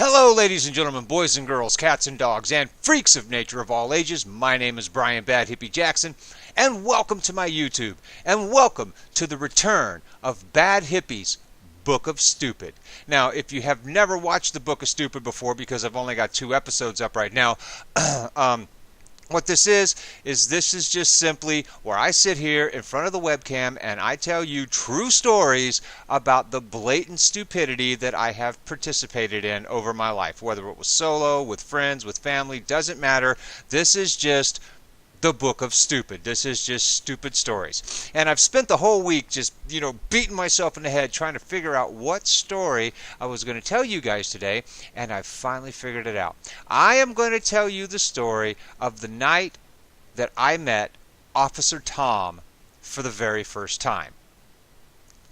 Hello, ladies and gentlemen, boys and girls, cats and dogs, and freaks of nature of all ages. My name is Brian Bad Hippie Jackson, and welcome to my YouTube, and welcome to the return of Bad Hippie's Book of Stupid. Now, if you have never watched the Book of Stupid before, because I've only got 2 episodes up right now, what this is this is just simply where I sit here in front of the webcam and I tell you true stories about the blatant stupidity that I have participated in over my life. Whether it was solo, with friends, with family, doesn't matter. This is just the Book of Stupid. This is just stupid stories. And I've spent the whole week just, beating myself in the head trying to figure out what story I was going to tell you guys today, and I've finally figured it out. I am going to tell you the story of the night that I met Officer Tom for the very first time.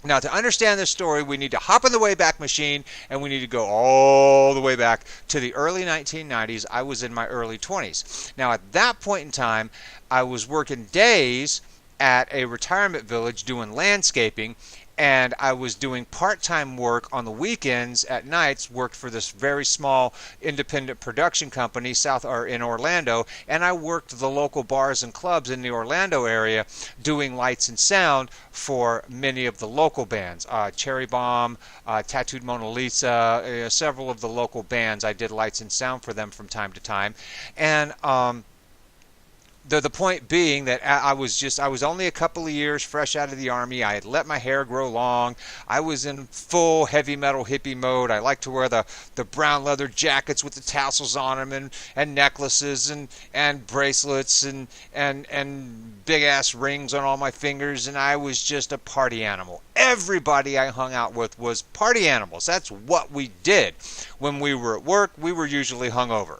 Now, to understand this story, we need to hop in the Wayback Machine, and we need to go all the way back to the early 1990s. I was in my early 20s. Now, at that point in time, I was working days at a retirement village doing landscaping, and I was doing part-time work on the weekends at nights, worked for this very small independent production company in Orlando, and I worked the local bars and clubs in the Orlando area doing lights and sound for many of the local bands. Cherry Bomb, Tattooed Mona Lisa, several of the local bands. I did lights and sound for them from time to time. And the point being that I was only a couple of years fresh out of the Army. I had let my hair grow long. I was in full heavy metal hippie mode. I like to wear the brown leather jackets with the tassels on them and necklaces and bracelets and big ass rings on all my fingers, and I was just a party animal. Everybody I hung out with was party animals. That's what we did. When we were at work, we were usually hungover,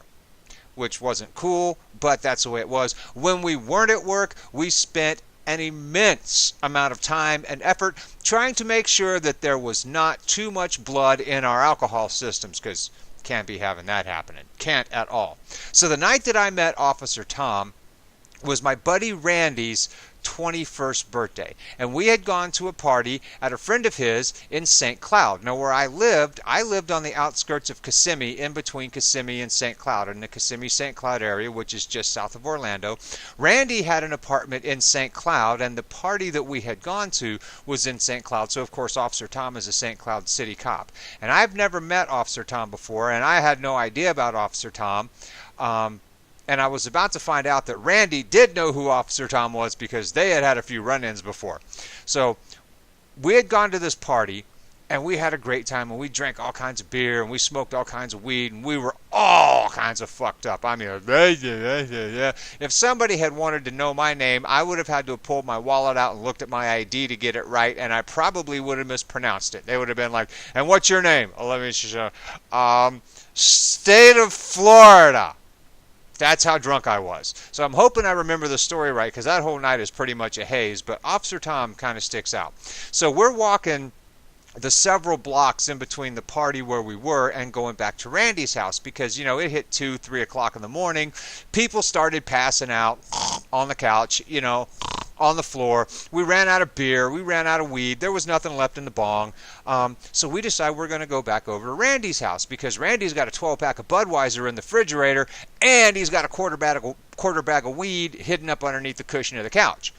which wasn't cool, but that's the way it was. When we weren't at work, we spent an immense amount of time and effort trying to make sure that there was not too much blood in our alcohol systems, because can't be having that happening. Can't at all. So the night that I met Officer Tom was my buddy Randy's 21st birthday, and we had gone to a party at a friend of his in St. Cloud. Now, where I lived on the outskirts of Kissimmee, in between Kissimmee and St. Cloud, in the Kissimmee-St. Cloud area, which is just south of Orlando. Randy had an apartment in St. Cloud, and the party that we had gone to was in St. Cloud, so of course Officer Tom is a St. Cloud city cop. And I've never met Officer Tom before, and I had no idea about Officer Tom. And I was about to find out that Randy did know who Officer Tom was, because they had had a few run-ins before. So we had gone to this party, and we had a great time, and we drank all kinds of beer, and we smoked all kinds of weed, and we were all kinds of fucked up. I mean, if somebody had wanted to know my name, I would have had to have pulled my wallet out and looked at my ID to get it right, and I probably would have mispronounced it. They would have been like, "And what's your name?" Oh, let me show. State of Florida. That's how drunk I was. So I'm hoping I remember the story right, because that whole night is pretty much a haze, but Officer Tom kind of sticks out. So we're walking the several blocks in between the party where we were and going back to Randy's house, because, it hit 2, 3 o'clock in the morning. People started passing out on the couch, on the floor. We ran out of beer. We ran out of weed. There was nothing left in the bong. So we decided we're going to go back over to Randy's house, because Randy's got a 12-pack of Budweiser in the refrigerator, and he's got a quarter bag of weed hidden up underneath the cushion of the couch.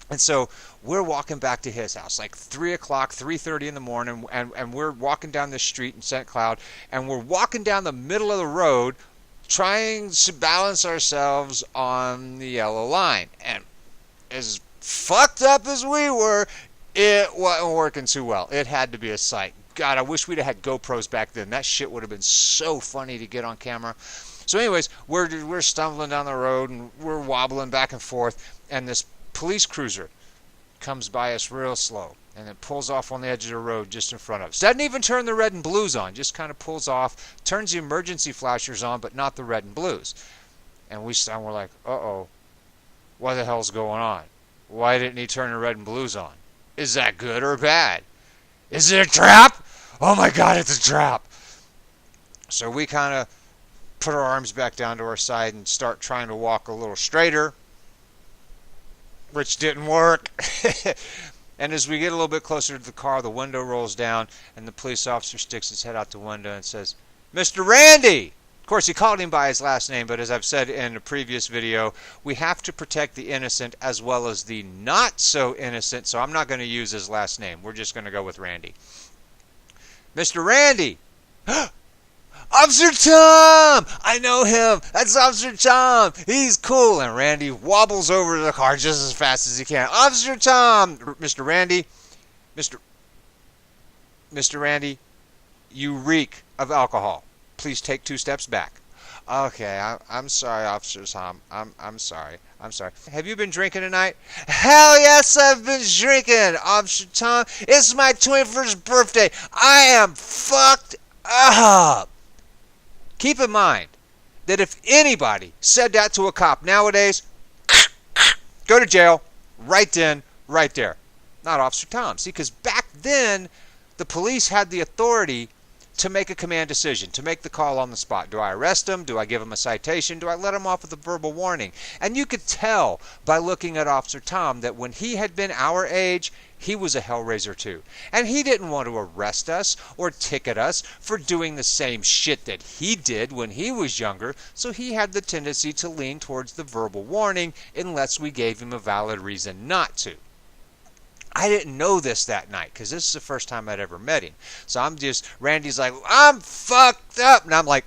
And so we're walking back to his house, like 3 o'clock, 3:30 in the morning, and we're walking down this street in St. Cloud, and we're walking down the middle of the road trying to balance ourselves on the yellow line. And as fucked up as we were, it wasn't working too well. It had to be a sight. God, I wish we'd have had GoPros back then. That shit would have been so funny to get on camera. So anyways, we're stumbling down the road, and we're wobbling back and forth, and this police cruiser comes by us real slow, and then pulls off on the edge of the road just in front of us. Doesn't even turn the red and blues on, just kind of pulls off, turns the emergency flashers on, but not the red and blues. And we're like, uh-oh, what the hell's going on? Why didn't he turn the red and blues on? Is that good or bad? Is it a trap? Oh my God, it's a trap. So we kind of put our arms back down to our side and start trying to walk a little straighter, which didn't work. And as we get a little bit closer to the car, the window rolls down, and the police officer sticks his head out the window and says, Mr. Randy! Of course, he called him by his last name, but as I've said in a previous video, we have to protect the innocent as well as the not so innocent, so I'm not going to use his last name. We're just going to go with Randy. Mr. Randy! Officer Tom! I know him! That's Officer Tom! He's cool! And Randy wobbles over to the car just as fast as he can. Officer Tom! Mr. Randy, Mr. Randy, you reek of alcohol. Please take 2 steps back. Okay, I'm sorry, Officer Tom. I'm sorry. I'm sorry. Have you been drinking tonight? Hell yes, I've been drinking, Officer Tom. It's my 21st birthday. I am fucked up. Keep in mind that if anybody said that to a cop nowadays, go to jail, right then, right there. Not Officer Tom. See, because back then, the police had the authority to make a command decision, to make the call on the spot. Do I arrest him? Do I give him a citation? Do I let him off with a verbal warning? And you could tell by looking at Officer Tom that when he had been our age, he was a hellraiser too. And he didn't want to arrest us or ticket us for doing the same shit that he did when he was younger, so he had the tendency to lean towards the verbal warning unless we gave him a valid reason not to. I didn't know this that night because this is the first time I'd ever met him. So Randy's like, I'm fucked up. And I'm like,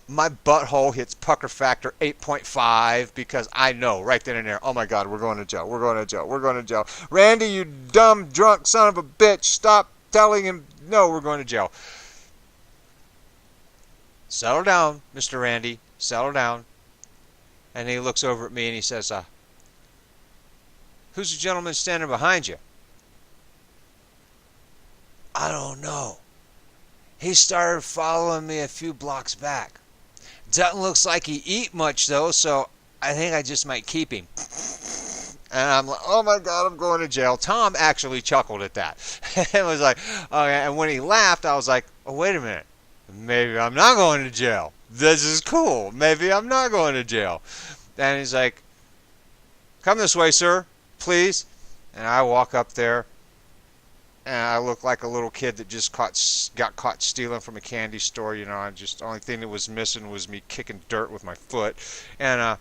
my butthole hits pucker factor 8.5 because I know right then and there, oh my God, we're going to jail. We're going to jail. We're going to jail. Randy, you dumb, drunk son of a bitch. Stop telling him, no, we're going to jail. Settle down, Mr. Randy. Settle down. And he looks over at me and he says, who's the gentleman standing behind you? I don't know. He started following me a few blocks back. Doesn't look like he eat much though, so I think I just might keep him. And I'm like, oh my God, I'm going to jail. Tom actually chuckled at that. It was like, okay. And when he laughed, I was like, oh, wait a minute. Maybe I'm not going to jail. This is cool. Maybe I'm not going to jail. And he's like, come this way, sir, please. And I walk up there. And I look like a little kid that just got caught stealing from a candy store. You know, the only thing that was missing was me kicking dirt with my foot. And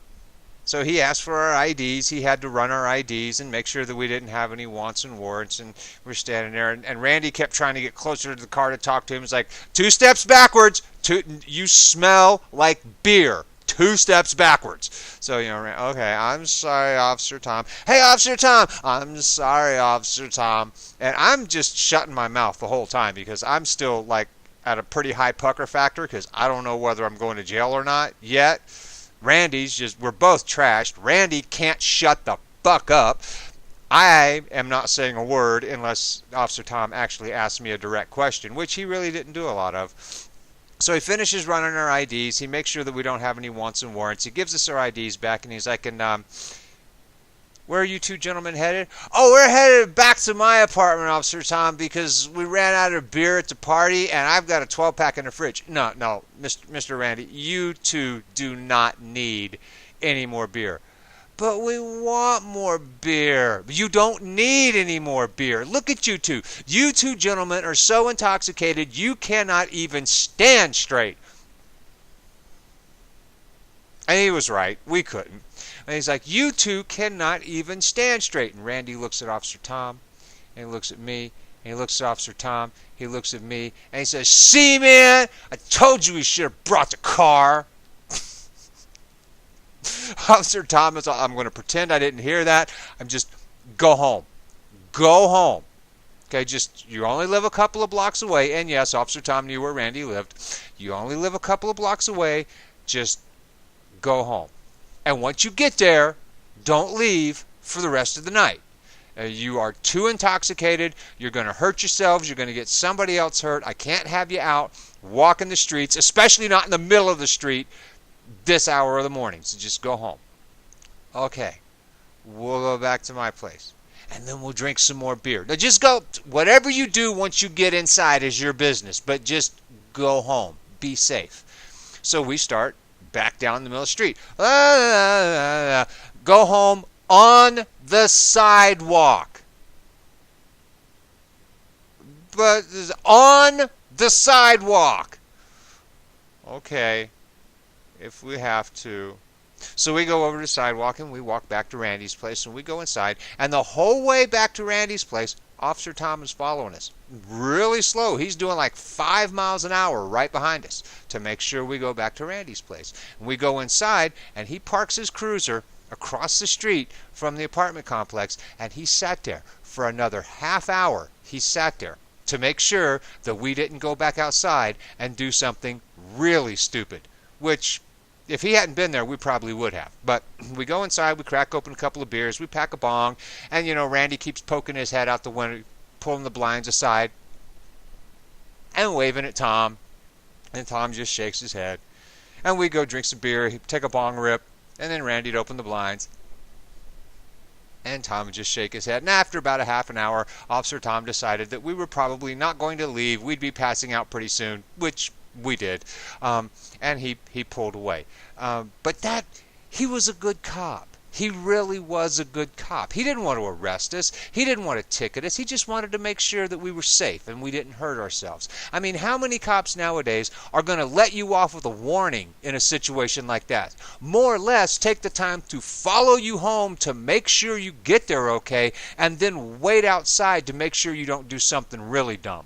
so he asked for our IDs. He had to run our IDs and make sure that we didn't have any wants and warrants. And we're standing there. And Randy kept trying to get closer to the car to talk to him. He's like, 2 steps backwards. You smell like beer. 2 steps backwards. So, you know, okay, I'm sorry, Officer Tom. Hey, Officer Tom! I'm sorry, Officer Tom. And I'm just shutting my mouth the whole time because I'm still, like, at a pretty high pucker factor because I don't know whether I'm going to jail or not yet. We're both trashed. Randy can't shut the fuck up. I am not saying a word unless Officer Tom actually asks me a direct question, which he really didn't do a lot of. So he finishes running our IDs. He makes sure that we don't have any wants and warrants. He gives us our IDs back, and he's like, where are you 2 gentlemen headed? Oh, we're headed back to my apartment, Officer Tom, because we ran out of beer at the party, and I've got a 12-pack in the fridge. No, Mr. Randy, you 2 do not need any more beer. But we want more beer. You don't need any more beer. Look at you 2. You 2 gentlemen are so intoxicated you cannot even stand straight. And he was right. We couldn't. And he's like, you 2 cannot even stand straight. And Randy looks at Officer Tom, and he looks at me, and he looks at Officer Tom, he looks at me, and he says, see, man, I told you we should have brought the car. Officer Thomas, I'm going to pretend I didn't hear that. I'm just, go home. Go home. Okay, you only live a couple of blocks away. And yes, Officer Tom knew where Randy lived. You only live a couple of blocks away. Just go home. And once you get there, don't leave for the rest of the night. You are too intoxicated. You're going to hurt yourselves. You're going to get somebody else hurt. I can't have you out walking the streets, especially not in the middle of the street, this hour of the morning. So just go home. Okay. We'll go back to my place. And then we'll drink some more beer. Now just go. Whatever you do once you get inside is your business. But just go home. Be safe. So we start back down the middle of the street. Go home on the sidewalk. But on the sidewalk. okay, if we have to. So we go over to the sidewalk and we walk back to Randy's place and we go inside. And the whole way back to Randy's place, Officer Tom is following us. Really slow. He's doing like 5 miles an hour right behind us to make sure we go back to Randy's place. And we go inside and he parks his cruiser across the street from the apartment complex, and he sat there for another half hour. He sat there to make sure that we didn't go back outside and do something really stupid, which if he hadn't been there, we probably would have. But we go inside, we crack open a couple of beers, we pack a bong, and Randy keeps poking his head out the window, pulling the blinds aside, and waving at Tom. And Tom just shakes his head. And we go drink some beer, take a bong rip, and then Randy'd open the blinds. And Tom would just shake his head. And after about a half an hour, Officer Tom decided that we were probably not going to leave. We'd be passing out pretty soon, which we did. And he pulled away. But he was a good cop. He really was a good cop. He didn't want to arrest us. He didn't want to ticket us. He just wanted to make sure that we were safe and we didn't hurt ourselves. I mean, how many cops nowadays are going to let you off with a warning in a situation like that? More or less take the time to follow you home to make sure you get there okay, and then wait outside to make sure you don't do something really dumb.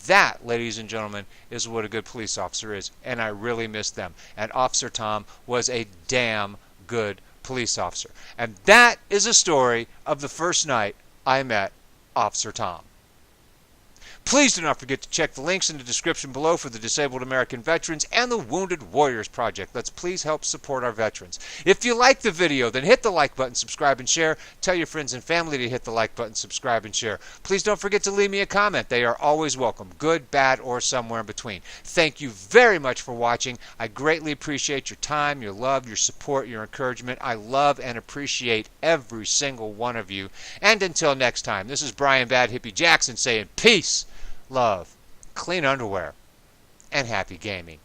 That, ladies and gentlemen, is what a good police officer is, and I really miss them. And Officer Tom was a damn good police officer. And that is a story of the first night I met Officer Tom. Please do not forget to check the links in the description below for the Disabled American Veterans and the Wounded Warriors Project. Let's please help support our veterans. If you like the video, then hit the like button, subscribe, and share. Tell your friends and family to hit the like button, subscribe, and share. Please don't forget to leave me a comment. They are always welcome, good, bad, or somewhere in between. Thank you very much for watching. I greatly appreciate your time, your love, your support, your encouragement. I love and appreciate every single one of you. And until next time, this is Brian Bad Hippie Jackson saying peace, love, clean underwear, and happy gaming.